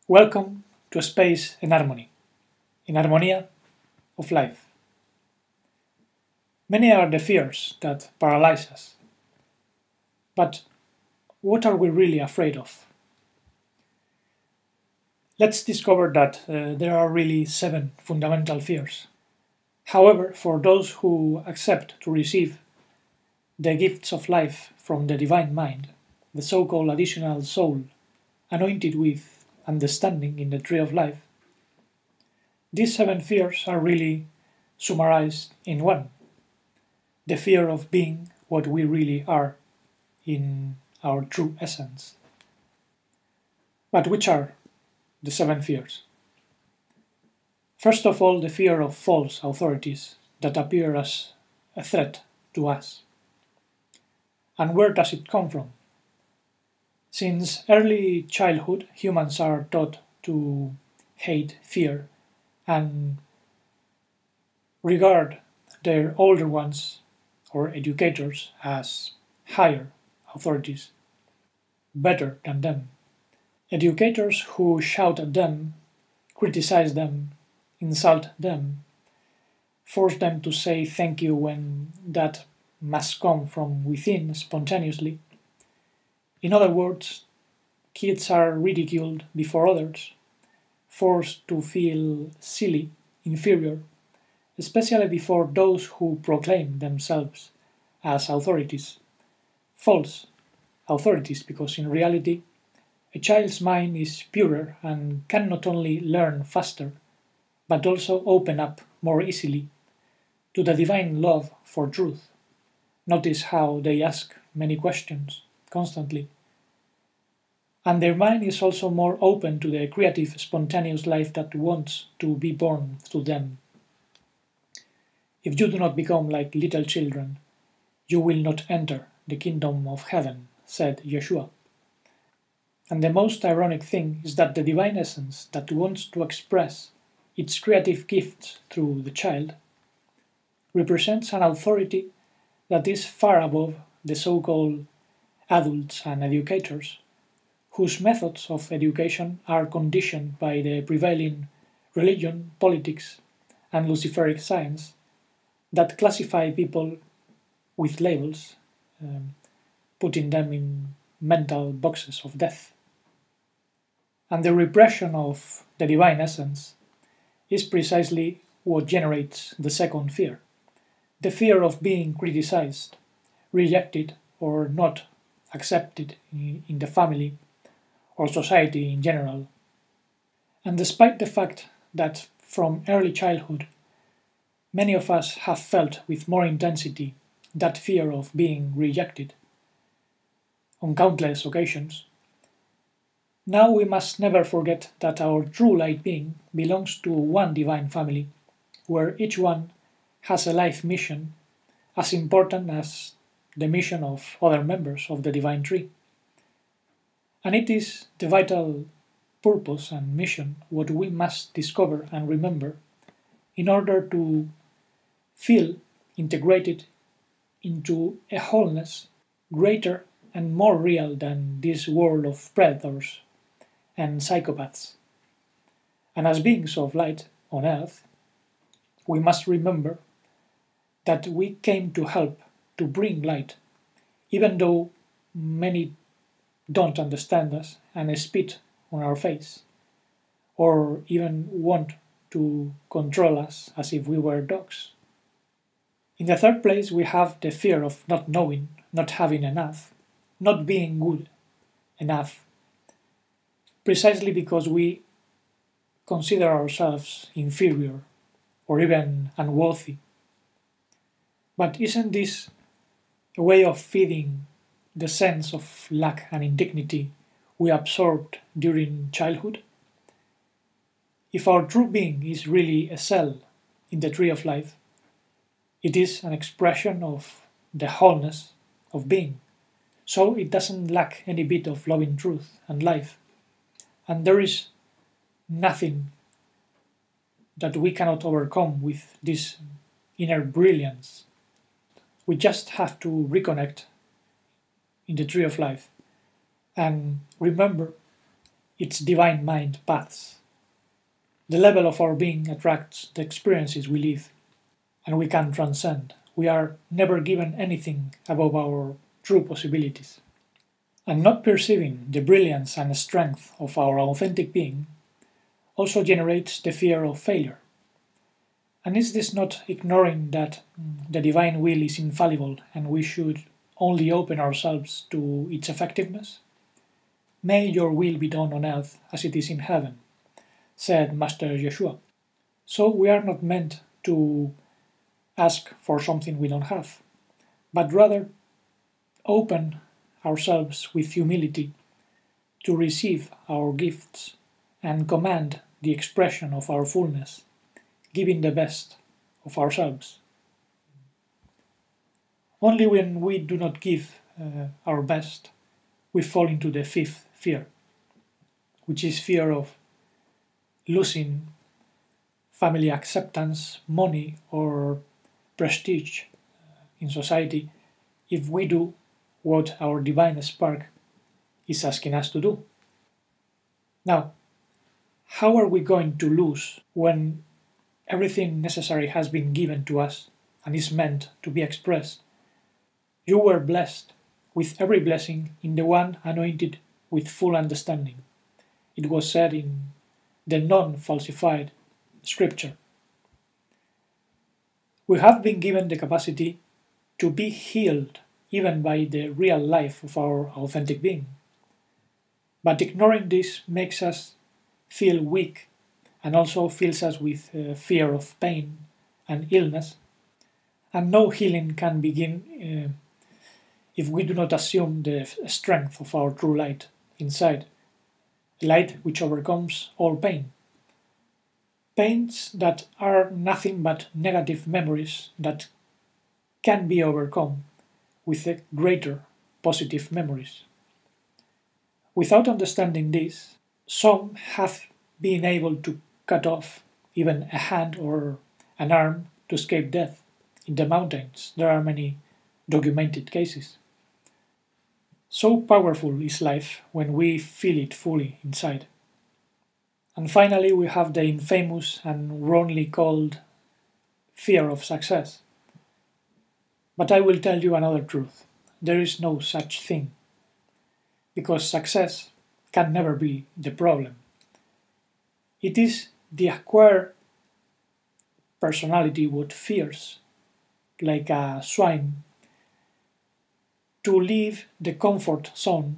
Welcome to Space and Harmony, in Harmonia of Life. Many are the fears that paralyze us, but what are we really afraid of? Let's discover that there are really 7 fundamental fears. However, for those who accept to receive the gifts of life from the Divine Mind, the so-called additional soul, anointed with understanding in the tree of life, these 7 fears are really summarized in one: the fear of being what we really are in our true essence. But which are the 7 fears? First of all, the fear of false authorities that appear as a threat to us. And where does it come from? Since early childhood, humans are taught to hate, fear, and regard their older ones or educators as higher authorities, better than them. Educators who shout at them, criticize them, insult them, force them to say thank you when that must come from within spontaneously. In other words, kids are ridiculed before others, forced to feel silly, inferior, especially before those who proclaim themselves as authorities. False authorities, because in reality, a child's mind is purer and can not only learn faster, but also open up more easily to the divine love for truth. Notice how they ask many questions constantly. And their mind is also more open to the creative, spontaneous life that wants to be born through them. If you do not become like little children, you will not enter the kingdom of heaven, said Yeshua. And the most ironic thing is that the divine essence that wants to express its creative gifts through the child represents an authority that is far above the so-called adults and educators, whose methods of education are conditioned by the prevailing religion, politics, and Luciferic science that classify people with labels, putting them in mental boxes of death. And the repression of the divine essence is precisely what generates the second fear: the fear of being criticized, rejected, or not accepted in the family or society in general. And despite the fact that from early childhood many of us have felt with more intensity that fear of being rejected on countless occasions, now we must never forget that our true light being belongs to one divine family, where each one has a life mission as important as the mission of other members of the divine tree. And it is the vital purpose and mission what we must discover and remember in order to feel integrated into a wholeness greater and more real than this world of predators and psychopaths. And as beings of light on earth, we must remember that we came to help, to bring light, even though many don't understand us and spit on our face, or even want to control us as if we were dogs. In the third place, we have the fear of not knowing, not having enough, not being good enough, precisely because we consider ourselves inferior or even unworthy. But isn't this a way of feeding the sense of lack and indignity we absorbed during childhood? If our true being is really a cell in the tree of life, it is an expression of the wholeness of being, so it doesn't lack any bit of loving truth and life, and there is nothing that we cannot overcome with this inner brilliance. We just have to reconnect in the tree of life and remember its divine mind paths. The level of our being attracts the experiences we live, and we can transcend. We are never given anything above our true possibilities. And not perceiving the brilliance and strength of our authentic being also generates the fear of failure. And is this not ignoring that the divine will is infallible and we should only open ourselves to its effectiveness? May your will be done on earth as it is in heaven, said Master Yeshua. So we are not meant to ask for something we don't have, but rather open ourselves with humility to receive our gifts and command the expression of our fullness, giving the best of ourselves. Only when we do not give our best, we fall into the fifth fear, which is fear of losing family acceptance, money, or prestige in society if we do what our divine spark is asking us to do. Now, how are we going to lose when everything necessary has been given to us and is meant to be expressed? You were blessed with every blessing in the one anointed with full understanding. It was said in the non-falsified scripture. We have been given the capacity to be healed even by the real life of our authentic being. But ignoring this makes us feel weak and also fills us with fear of pain and illness. And no healing can begin if we do not assume the strength of our true light inside, a light which overcomes all pain. Pains that are nothing but negative memories that can be overcome with greater positive memories. Without understanding this, some have been able to cut off even a hand or an arm to escape death. In the mountains, there are many documented cases. So powerful is life when we feel it fully inside. And finally, we have the infamous and wrongly called fear of success. But I will tell you another truth. There is no such thing, because success can never be the problem. It is the acquired personality what fears, like a swine, to leave the comfort zone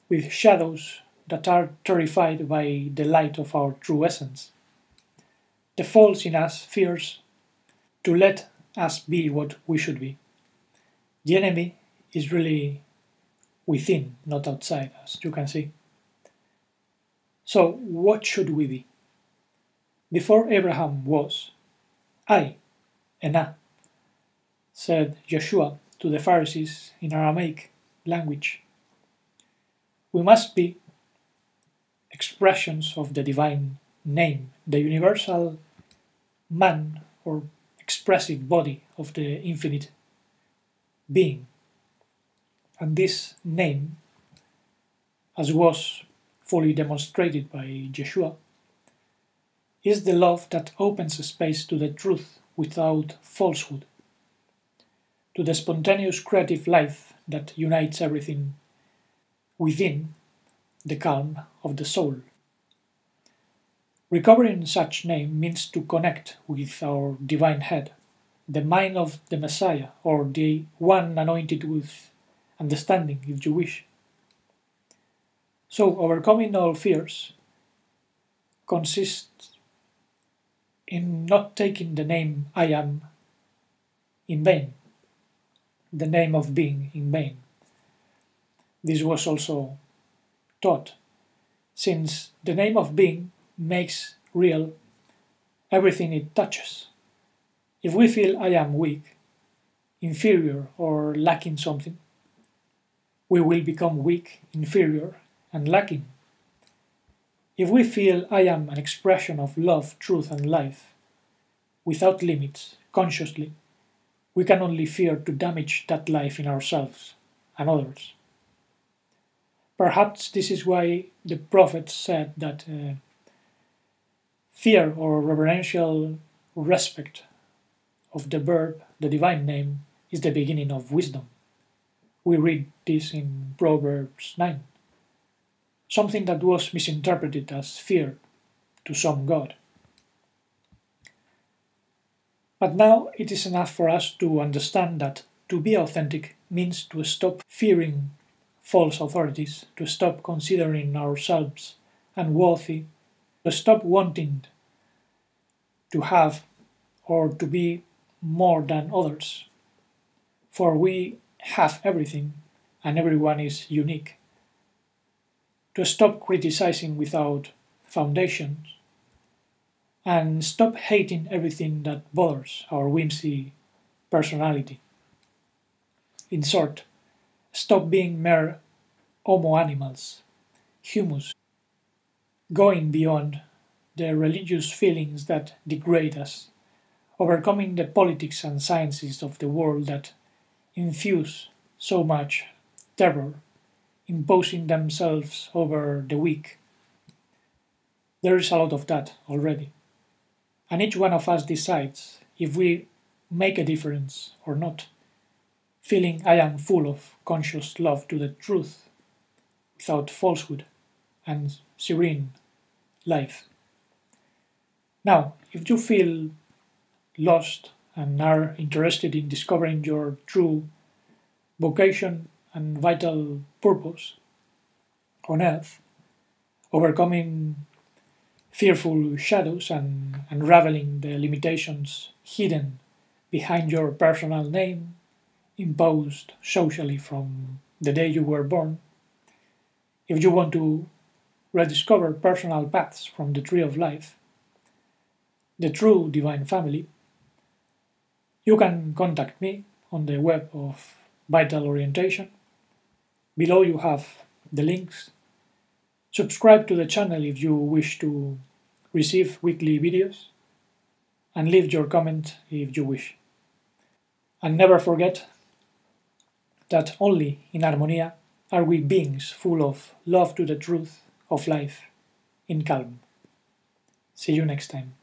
with shadows that are terrified by the light of our true essence. The false in us fears to let us be what we should be. The enemy is really within, not outside, as you can see. So, what should we be? Before Abraham was, I, Ena, said Yeshua to the Pharisees in Aramaic language. We must be expressions of the divine name, the universal man or expressive body of the infinite being. And this name, as was fully demonstrated by Yeshua, is the love that opens space to the truth without falsehood, to the spontaneous creative life that unites everything within the calm of the soul. Recovering such name means to connect with our divine head, the mind of the Messiah, or the one anointed with understanding, if you wish. So, overcoming all fears consists in not taking the name I am in vain, the name of being in vain. This was also taught, since the name of being makes real everything it touches. If we feel I am weak, inferior, or lacking something, we will become weak, inferior, and lacking. If we feel I am an expression of love, truth, and life, without limits, consciously, we can only fear to damage that life in ourselves and others. Perhaps this is why the prophet said that fear or reverential respect of the verb, the divine name, is the beginning of wisdom. We read this in Proverbs 9, something that was misinterpreted as fear to some god. But now it is enough for us to understand that to be authentic means to stop fearing false authorities, to stop considering ourselves unworthy, to stop wanting to have or to be more than others. For we have everything and everyone is unique. To stop criticizing without foundations and stop hating everything that bothers our whimsy personality. In short, stop being mere homo animals, humus, going beyond the religious feelings that degrade us, overcoming the politics and sciences of the world that infuse so much terror, imposing themselves over the weak. There is a lot of that already. And each one of us decides if we make a difference or not, feeling I am full of conscious love to the truth, without falsehood, and serene life. Now, if you feel lost and are interested in discovering your true vocation and vital purpose on earth, overcoming fearful shadows and unraveling the limitations hidden behind your personal name, imposed socially from the day you were born, if you want to rediscover personal paths from the tree of life, the true divine family, you can contact me on the web of Vital Orientation. Below you have the links. Subscribe to the channel if you wish to receive weekly videos, and leave your comment if you wish. And never forget that only in Harmonia are we beings full of love to the truth of life in calm. See you next time.